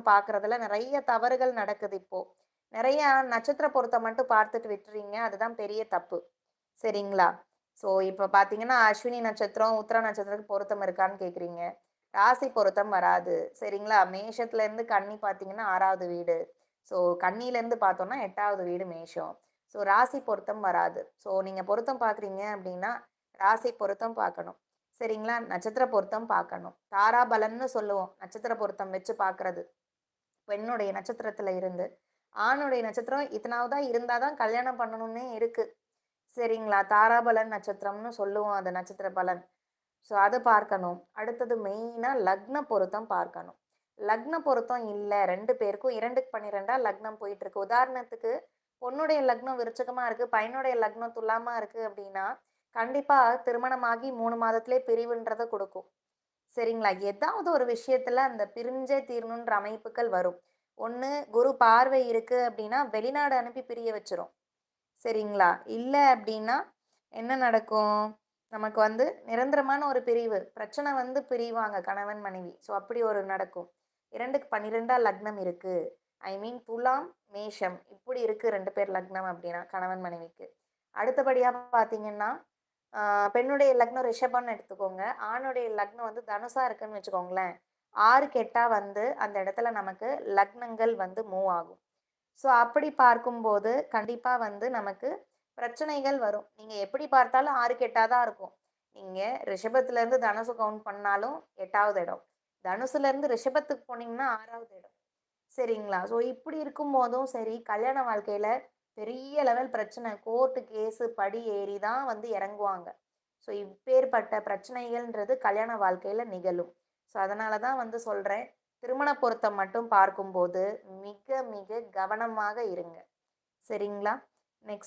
பார்க்குறதுல நெறைய தவறுகள் நடக்குது இப்போ. நெறைய நட்சத்திர பொருத்தம் மட்டும் பார்த்துட்டு விட்டுறீங்க. அதுதான் பெரிய தப்பு. சரிங்களா? ஸோ இப்ப பார்த்தீங்கன்னா, அஸ்வினி நட்சத்திரம், உத்திர நட்சத்திரத்துக்கு பொருத்தம் இருக்கான்னு கேட்குறீங்க. ராசி பொருத்தம் வராது. சரிங்களா? மேஷத்துலேருந்து கன்னி பார்த்தீங்கன்னா 6வது வீடு. ஸோ கன்னியிலேருந்து பார்த்தோம்னா 8வது வீடு மேஷம். ஸோ ராசி பொருத்தம் வராது. ஸோ நீங்க பொருத்தம் பார்க்குறீங்க அப்டின்னா, ராசி பொருத்தம் பார்க்கணும். சரிங்களா? நட்சத்திர பொருத்தம் பார்க்கணும். தாராபலன்னு சொல்லுவோம். நட்சத்திர பொருத்தம் வச்சு பார்க்குறது. பெண்ணுடைய நட்சத்திரத்துல இருந்து, ஆணுடைய நட்சத்திரம் இத்தனாவதா இருந்தா தான் கல்யாணம் பண்ணணும்னே இருக்கு. சரிங்களா? தாராபலன் நட்சத்திரம்னு சொல்லுவோம் அந்த நட்சத்திர பலன். ஸோ அத பார்க்கணும். அடுத்தது மெயினா லக்ன பொருத்தம் பார்க்கணும். லக்ன பொருத்தம் இல்ல 2 பேருக்கும் 2க்கு 12 லக்னம் போயிட்டுருக்கு. உதாரணத்துக்கு பொண்ணுடைய லக்னம் விருச்சிகமா இருக்கு, பையனுடைய லக்னம் துலாமா இருக்கு அப்டின்னா, கண்டிப்பா திருமணமாகி 3 மாதத்திலே பிரிவுன்றத குடுக்கும். சரிங்களா? ஏதாவது ஒரு விஷயத்துல அந்த பிரிஞ்சே தீரணுன்ற அமைப்புகள் வரும். ஒண்ணு குரு பார்வை இருக்கு அப்டின்னா, வெளிநாடு அனுப்பி பிரிய வச்சுரும். சரிங்களா? இல்ல அப்டின்னா, என்ன நடக்கும்? நமக்கு வந்து நிரந்தரமான ஒரு பிரிவு. பிரச்சனை வந்து பிரிவாங்க கணவன், மனைவி. ஸோ அப்படி ஒரு நடக்கும். 2க்கு 12 லக்னம் இருக்கு. ஐ மீன் துலாம், மேஷம் இப்படி இருக்கு 2 பேர் லக்னம் அப்டின்னா, கணவன், மனைவிக்கு. அடுத்தபடியா பார்த்தீங்கன்னா, ஆ பெண்ணுடைய லக்னம் ரிஷபம்னு எடுத்துக்கோங்க. ஆணுடைய லக்னம் வந்து தனுசா இருக்குன்னு வச்சுக்கோங்களேன். 6க்கு 8 வந்து அந்த இடத்துல நமக்கு லக்னங்கள் வந்து மூவ் ஆகும். ஸோ அப்படி பார்க்கும்போது, கண்டிப்பா வந்து நமக்கு பிரச்சனைகள் வரும். நீங்க எப்படி பார்த்தாலும் 6க்கு 8 தான் இருக்கும். நீங்க ரிஷபத்திலேருந்து தனுசு கவுண்ட் பண்ணாலும் 8வது இடம். தனுசுலேருந்து ரிஷபத்துக்கு போனீங்கன்னா 6வது இடம். சரிங்களா? ஸோ இப்படி இருக்கும்போதும் சரி, கல்யாண வாழ்க்கையில பெரிய லெவல் பிரச்சனை. கோர்ட்டு கேஸு படி ஏறி தான் வந்து இறங்குவாங்க. ஸோ இப்பேற்பட்ட பிரச்சனைகள்ன்றது கல்யாண வாழ்க்கையில நிகழும். ஸோ அதனால தான் வந்து சொல்றேன். திருமண பொருத்தம் மட்டும் பார்க்கும்போது மிக மிக கவனமாக இருங்க. சரிங்களா? நெக்ஸ்ட்